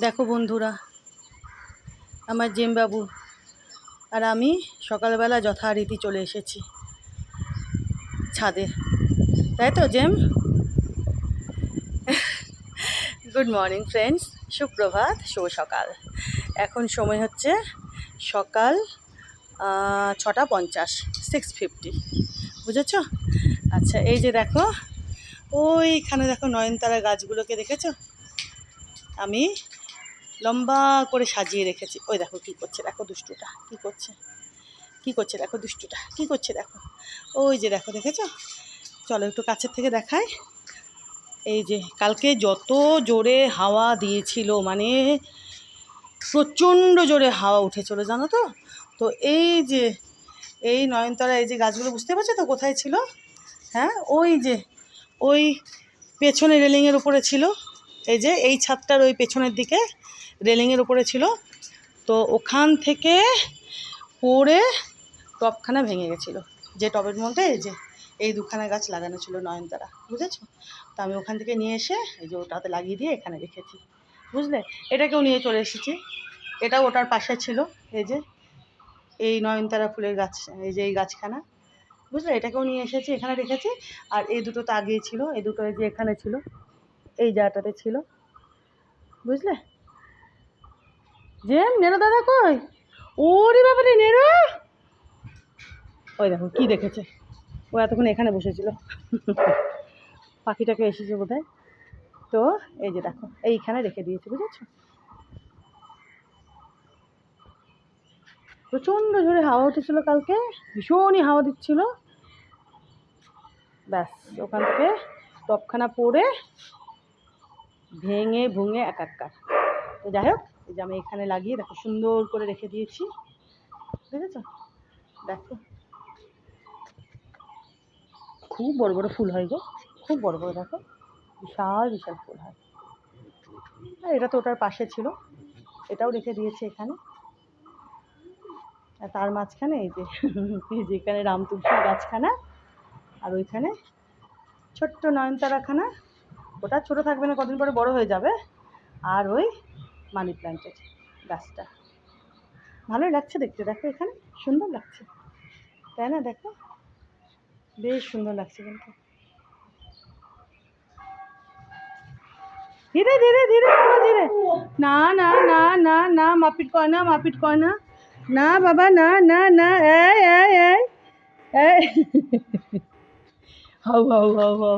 দেখো বন্ধুরা, আমার জেমবাবু আর আমি সকালবেলা যথারীতি চলে এসেছি ছাদে, তাই তো জেম? গুড মর্নিং ফ্রেন্ডস, সুপ্রভাত, শুভ সকাল। এখন সময় হচ্ছে সকাল 6:50, 6:50, বুঝেছ? আচ্ছা, এই যে দেখো, ওইখানে দেখো নয়নতারা গাছগুলোকে দেখেছো? আমি লম্বা করে সাজিয়ে রেখেছি। ওই দেখো কী করছে, দেখো দুষ্টুটা কী করছে, দেখো দুষ্টুটা কী করছে, দেখো ওই যে দেখো, দেখেছো? চলো একটু কাছের থেকে দেখাই। এই যে কালকে যত জোরে হাওয়া দিয়েছিল, মানে প্রচণ্ড জোরে হাওয়া উঠেছিল, জানো তো? তো এই যে এই নয়নতারা, এই যে গাছগুলো, বুঝতে পারছো তো কোথায় ছিল? হ্যাঁ, ওই যে ওই পেছনে রেলিংয়ের উপরে ছিল। এই যে এই ছাদটার ওই পেছনের দিকে রেলিংয়ের উপরে ছিল। তো ওখান থেকে পড়ে টবখানা ভেঙে গেছিলো। যে টবের মধ্যে এই যে এই দুখানা গাছ লাগানো ছিল নয়নতারা, বুঝেছো? তো আমি ওখান থেকে নিয়ে এসে এই যে ওটাতে লাগিয়ে দিয়ে এখানে রেখেছি, বুঝলে? এটাকেও নিয়ে চলে এসেছি, এটাও ওটার পাশে ছিল। এই যে এই নয়নতারা ফুলের গাছ, এই যে এই গাছখানা, বুঝলে? এটাকেও নিয়ে এসেছি, এখানে রেখেছি। আর এই দুটো তো আগেই ছিল, এই দুটো এই যে এখানে ছিল, এই জায়গাটাতে ছিল, বুঝলে? যে নেরো দাদা কই? ওরে বাবারে নেরো! ওই দেখো কি দেখেছে, ও এতক্ষণ এখানে বসেছিল। পাখিটাকে এসেছে বোধহয়। তো এই যে দেখো এইখানে রেখে দিয়েছি, বুঝেছো? প্রচণ্ড জোরে হাওয়া উঠেছিল কালকে, ভীষণই হাওয়া দিচ্ছিল। ব্যাস, ওখান থেকে টপখানা পড়ে ভেঙে ভুঙে একাকার। তো যাই হোক, এই যে আমি এখানে লাগিয়ে দেখো সুন্দর করে রেখে দিয়েছি, বুঝেছো? দেখো খুব বড় বড় ফুল হয় গো, খুব বড় বড়, দেখো বিশাল বিশাল ফুল হয়। আর এটা তো ওটার পাশে ছিল, এটাও রেখে দিয়েছি এখানে। আর তার মাঝখানে এই যে যেখানে রাম তুলসীর গাছখানা, আর ওইখানে ছোট্ট নয়নতারাখানা, ওটা ছোটো থাকবে না, কদিন পরে বড় হয়ে যাবে। আর ওই মানি প্ল্যান্টের গাছটা ভালোই লাগছে দেখতে, দেখো এখানে সুন্দর লাগছে, তাই না? দেখো বেশ সুন্দর লাগছে কিন্তু। ধীরে ধীরে ধীরে বাবা, ধীরে। না না না না না, মাপিট কয় না, মাপিট কয় না, না বাবা, না না না, এই এই এই এই, হাউ হাউ হাউ হাউ,